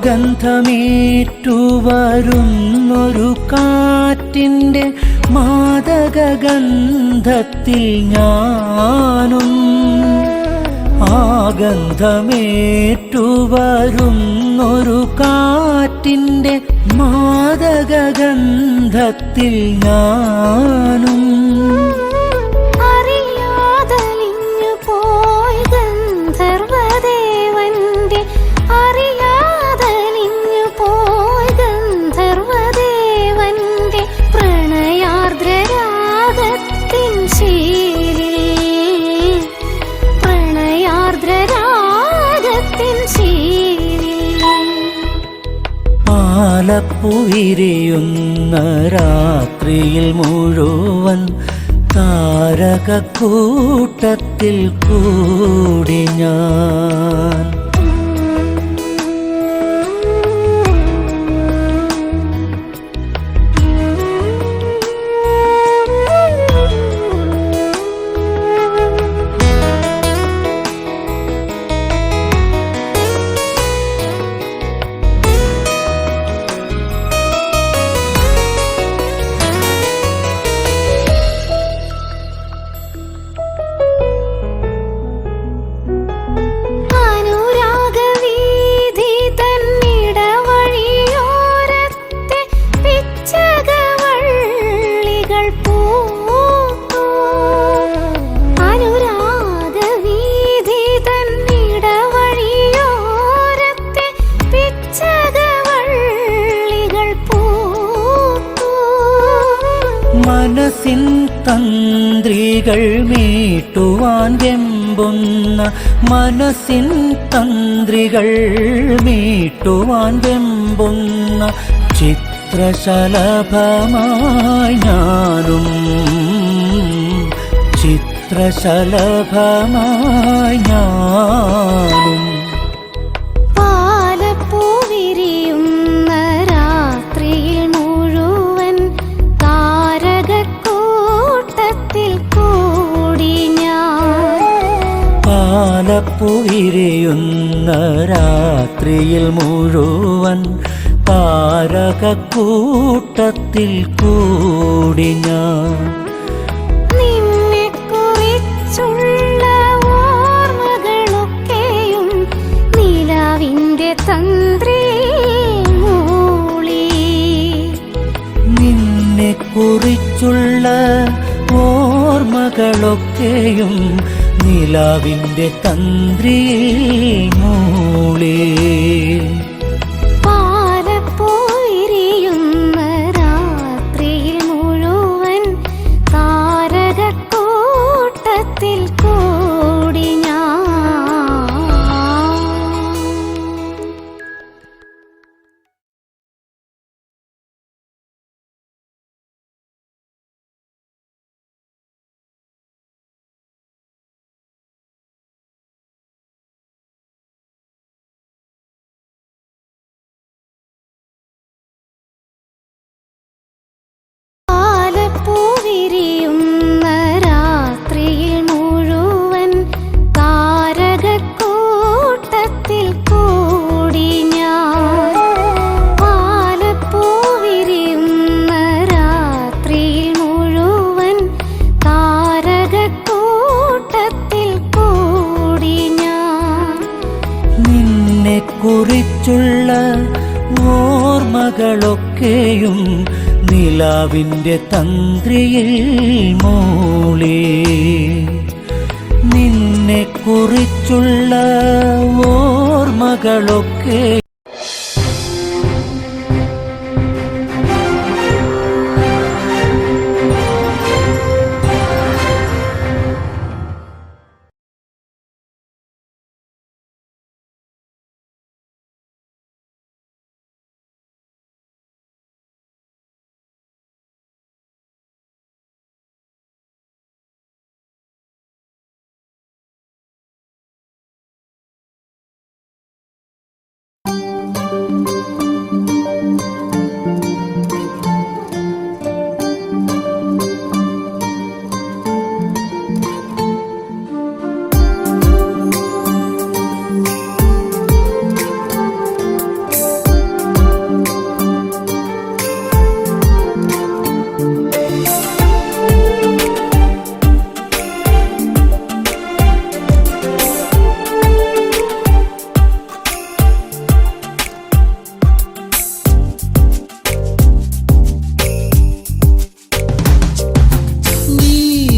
ഗന്ധമേറ്റുവരുന്നൊരു കാറ്റിൻ്റെ മാദകഗന്ധത്തിൽ ഞാനും. ഗന്ധമേറ്റുവരുന്നൊരു കാറ്റിൻ്റെ മാദകഗന്ധത്തിൽ ഞാനും. അറിയാതലിഞ്ഞു പോയി ഗന്ധർവദേവന്റെ അറിയാതലിഞ്ഞു പോയി ഗന്ധർവദേവന്റെ പ്രണയാർദ്രരാഗത്തിൻ ശീലിൽ പ്രണയാർദ്രരാഗത്തിൻ ശീലിൽ. പാലപ്പുവിരിയുന്ന രാത്രിയിൽ മുഴുവൻ താരകക്കൂട്ടത്തിൽ കൂടി ഞാൻ. അനുരാഗവീഥി തന്നിടവഴിയോരത്തെ പിച്ചകവള്ളികൾ പൂത്തു. അനുരാഗവീഥി തന്നിടവഴിയോരത്തെ പിച്ചകവള്ളികൾ പൂത്തു. മനസ്സിൻ തന്ത്രികൾ മീട്ടുവാൻ വെമ്പുന്ന മനസ്സിൻ തന്ത്രികൾ മീട്ടുവാൻ വെമ്പുന്ന ചിത്രശലഭമായി ഞാനും. ചിത്രശലഭമായി ഞാനും. പാലപ്പൂവിരിയുന്ന രാത്രിയിൽ മുഴുവൻ താരകക്കൂട്ടത്തിൽ കൂടി ഞാൻ. പാലപ്പുവിരിയുന്ന രാത്രിയിൽ മുഴുവൻ താരകക്കൂട്ടത്തിൽ കൂടി ഞാൻ. നിന്നെക്കുറിച്ചുള്ള ഓർമ്മകളൊക്കെയും നിലാവിന്റെ തന്ത്രിയിൽ മൂളി. നിന്നെ കുറിച്ചുള്ള ഓർമ്മകളൊക്കെയും നിലാവിൻ്റെ തന്ത്രിയിൽ മൂളി. പാലപ്പോയിരിയുന്ന രാത്രിയിൽ മുഴുവൻ താരകക്കൂട്ടത്തിൽ കൂടി കുറിച്ചുള്ള ഓർമ്മകളൊക്കെയും നിലാവിൻ്റെ തന്ത്രിയിൽ മൂളി. നിന്നെ കുറിച്ചുള്ള ഓർമ്മകളൊക്കെ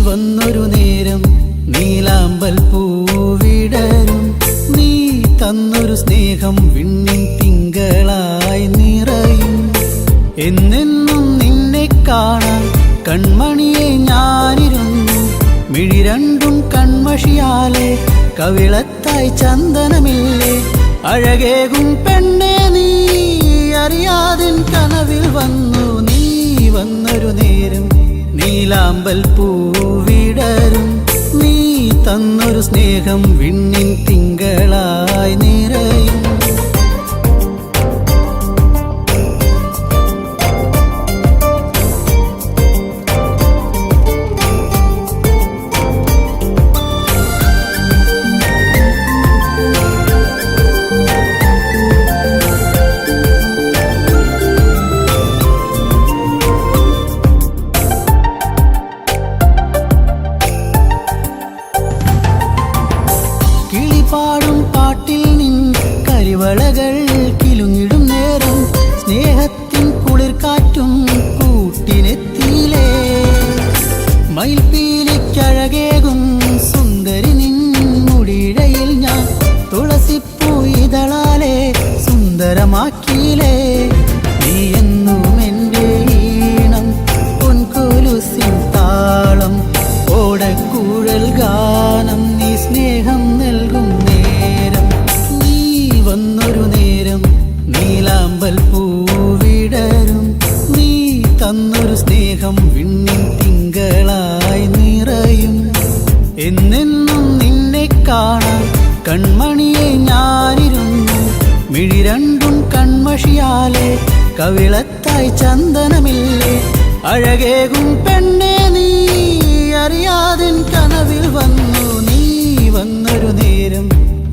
വന്നൊരു നേരം നീലാമ്പൽ പൂവിടരും. നീ തന്നൊരു സ്നേഹം വിണ്ണിൻ തിങ്കളായി നിറയും. എന്നെന്നും നിന്നെ കാണാൻ കൺമണിയെ ഞാനിരുന്നു. മിഴി രണ്ടും കൺമഷിയാലെ കവിളത്തായി ചന്ദനമില്ലേ. അഴകേകും പെണ്ണെ നീ അറിയാതിൻ കനവിൽ വന്നു. നീ വന്നൊരു നേരം നീലാമ്പൽ പൂവിടരും. നീ തന്നൊരു സ്നേഹം വിണ്ണിൻ തിങ്കളായി നിറയും. പാടും പാട്ടിൽ നിൻ കരിവളകൾ കിലുങ്ങിടും നേരം സ്നേഹത്തിൻ കുളിർക്കാറ്റും കൂട്ടിനെത്തിയിലേ. മയിൽപ്പീലിക്കഴകേകും സുന്ദരി നിൻ മുടിയിഴയിൽ ഞാൻ തുളസിപ്പൂ ഇതളാലെ സുന്ദരമാക്കിയിലേ. നീ എന്നും എൻ്റെ ഈണം പൊൻകൊലുസിൻ താളം ഓടക്കൂഴൽ ഗാനം നീ സ്നേഹം നൽകും നേരം. നീ വന്നൊരു നേരം നീലാമ്പൽ പൂവിടരും. നീ തന്നൊരു സ്നേഹം വിണ്ണിൻ തിങ്കളായി നിറയും. എന്നെന്നും നിന്നെ കാണാൻ കൺമണിയെ ഞാനിരുന്നു. മിഴി രണ്ടും കൺമഷിയാലെ കവിളത്തായി ചന്ദനമില്ലേ. അഴകേകും പെണ്ണെ നീ അറിയാതിൻ കനവിൽ വന്നു. നീ വന്നൊരു നേരം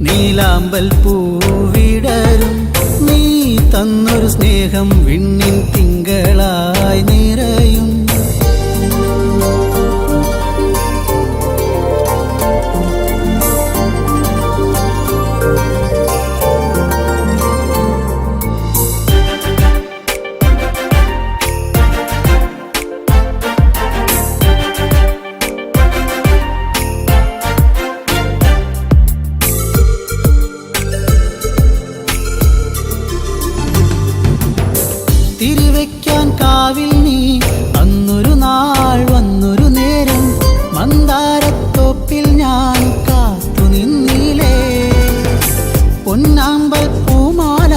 നീലാമ്പൽ പൂവിടരും. നീ തന്നൊരു സ്നേഹം വിണ്ണിൻ തിങ്കളായി നിറയും. തിരിവെക്കാൻ കാവിൽ നീ അന്നൊരു നാൾ വന്നൊരു നേരം മന്ദാരത്തോപ്പിൽ ഞാൻ കാത്തു നിന്നിലേ. പൊന്നാമ്പൽ പൂമാല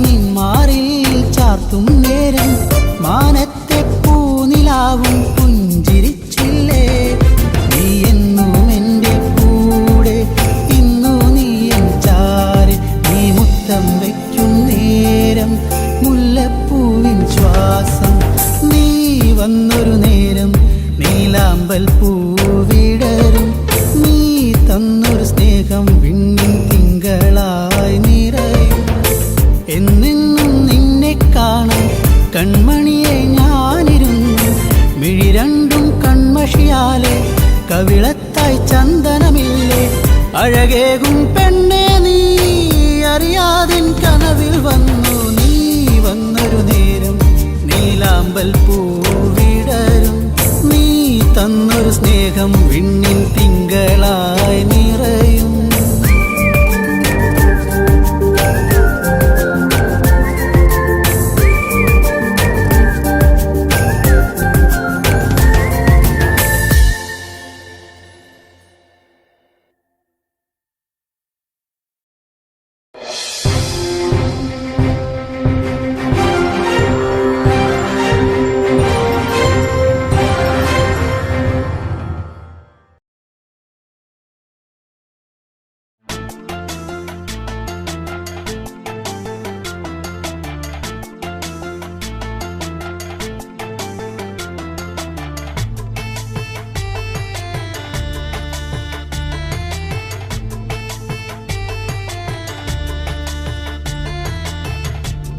നിന്മാറിൽ ചാർത്തും നേരം മാനത്തെ പൂനിലാവും പുഞ്ചിരിച്ചില്ലേ. നീ എന്നും എൻ്റെ കൂടെ ഇന്നു നീ എൻ ചാരെ. നീ മുത്തം വയ്ക്കും നേരം മുല്ലപ്പൂവിൻ ശ്വാസം. നീ വന്നൊരു നേരം നീലാമ്പൽ പൂവിടരും. നീ തന്നൊരു സ്നേഹം വിണ്ണിൻ തിങ്കളായി നിറയും. എന്നെന്നും നിന്നെ കാണാൻ കൺമണിയെ ഞാനിരുന്നു. മിഴി രണ്ടും കൺമഷിയാലെ കവിളത്തായി ചന്ദനമില്ലേ. അഴകേകും പെണ്ണെ നീ അറിയാതിൻ കനവിൽ വന്നു നീ വന്നൊരു നേരം നീലാമ്പൽ പൂവിടരും നീ തന്നൊരു സ്നേഹം വിണ്ണിൻ തിങ്കളായി നിറയും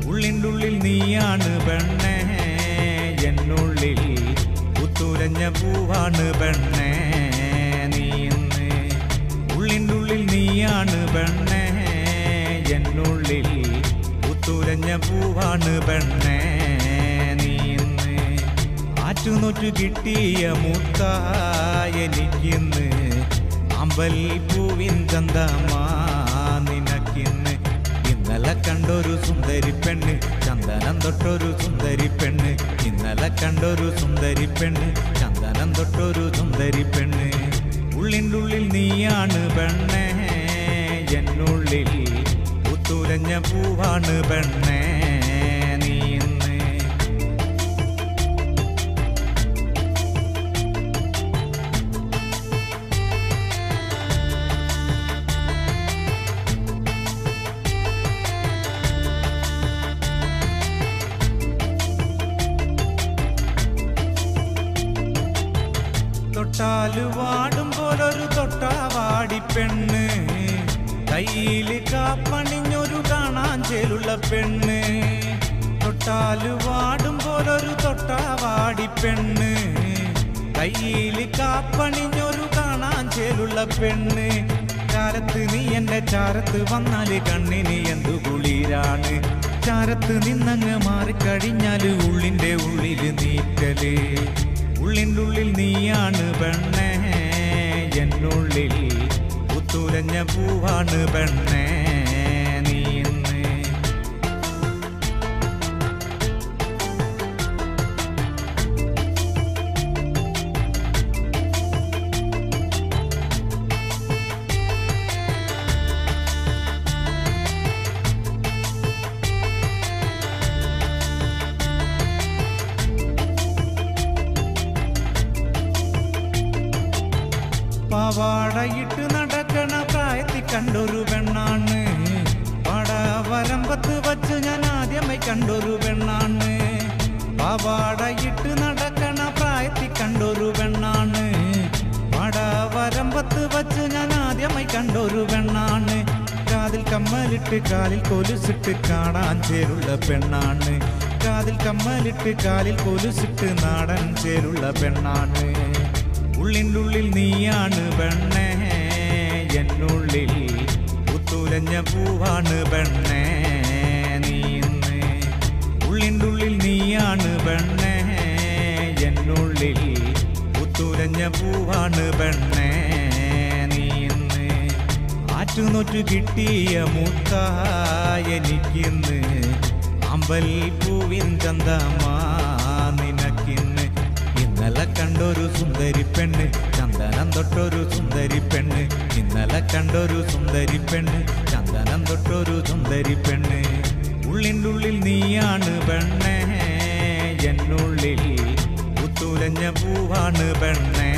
ഉള്ളിനുള്ളിൽ നീയാണ് പെണ്ണേ എന്നുള്ളിൽ പുത്തുലഞ്ഞ പൂവാണ് പെണ്ണേ നീ ഇന്ന് ഉള്ളിനുള്ളിൽ നീയാണ് പെണ്ണേ എന്നുള്ളിൽ പുത്തുലഞ്ഞ പൂവാണ് പെണ്ണേ നീ ഇന്ന് ആറ്റുനോറ്റു കിട്ടിയ മുത്തായ എനിക്കിന്ന് അമ്പൽ പൂവിൻ ചന്തമാ നിനക്കിന്ന് ഇന്നലെ കണ്ടൊരു സുന്ദരി പെണ്ണ് ചന്ദനം തൊട്ടൊരു സുന്ദരി പെണ്ണ് ഇന്നലെ കണ്ടൊരു സുന്ദരി പെണ്ണ് ചന്ദനം തൊട്ടൊരു സുന്ദരി പെണ്ണ് ഉള്ളിനുള്ളിൽ നീയാണ് പെണ്ണേ എന്നുള്ളിൽ പുത്തുലഞ്ഞ പൂവാണ് പെണ്ണേ നീ ഇന്ന് തൊട്ടാല് വാടും പോലൊരു തൊട്ടാവാടി പെണ്ണ് കയ്യില് കാപ്പണിഞ്ഞൊരു കാണാൻ ചേലുള്ള പെണ്ണ് തൊട്ടാല് വാടും പോലൊരു തൊട്ടാവാടി പെണ്ണ് കയ്യില് കാപ്പണിഞ്ഞൊരു കാണാൻ ചേലുള്ള പെണ്ണ് ചാരത്ത് നീ എന്റെ ചാരത്ത് വന്നാല് കണ്ണിന് എന്തു കുളിരാണ് ചാരത്ത് നിന്നങ്ങ് മാറിക്കഴിഞ്ഞാല് ഉള്ളിന്റെ ഉള്ളില് നീറ്റല് ഉള്ളിനുള്ളിൽ നീയാണ് പെണ്ണേ എന്നുള്ളിൽ പുത്തുലഞ്ഞ പൂവാണ് പെണ്ണേ നീ ഇന്ന് പാവാടയിട്ട് നടക്കണ പ്രായത്തിൽ കണ്ടൊരു പെണ്ണാണ് പാടാവരമ്പത്ത് വച്ച് ഞാൻ ആദ്യമായി കണ്ടൊരു പെണ്ണാണ് പാവാടയിട്ട് നടക്കണ പ്രായത്തിൽ കണ്ടൊരു പെണ്ണാണ് പാടാവരമ്പത്ത് വച്ച് ഞാൻ ആദ്യമായി കണ്ടൊരു പെണ്ണാണ് കാതിൽ കമ്മലിട്ട് കാലിൽ കൊലുസിട്ട് കാണാൻ ചേരുള്ള പെണ്ണാണ് കാതിൽ കമ്മലിട്ട് കാലിൽ കൊലുസിട്ട് നാടൻ ചേരുള്ള പെണ്ണാണ് ഉള്ളിനുള്ളിൽ നീയാണ് പെണ്ണേ എന്നുള്ളിൽ പുത്തുലഞ്ഞ പൂവാണ് പെണ്ണേ നീ ഇന്ന് ഉള്ളിനുള്ളിൽ നീയാണ് പെണ്ണേ എന്നുള്ളിൽ പുത്തുലഞ്ഞ പൂവാണ് പെണ്ണേ നീ ഇന്ന് ആറ്റുനോറ്റു കിട്ടിയ മുത്തായ എനിക്കിന്ന് അമ്പൽ പൂവിൻ ചന്തമാ നിനക്കിന്ന് ഇന്നലെ കണ്ടൊരു സുന്ദരി പെണ്ണ് ചന്ദനം തൊട്ടൊരു സുന്ദരി പെണ്ണ് ഇന്നലെ കണ്ടൊരു സുന്ദരി പെണ്ണ് ചന്ദനം തൊട്ടൊരു സുന്ദരി പെണ്ണ് ഉള്ളിനുള്ളിൽ നീയാണ് പെണ്ണേ എന്നുള്ളിൽ പുത്തുലഞ്ഞ പൂവാണ് പെണ്ണേ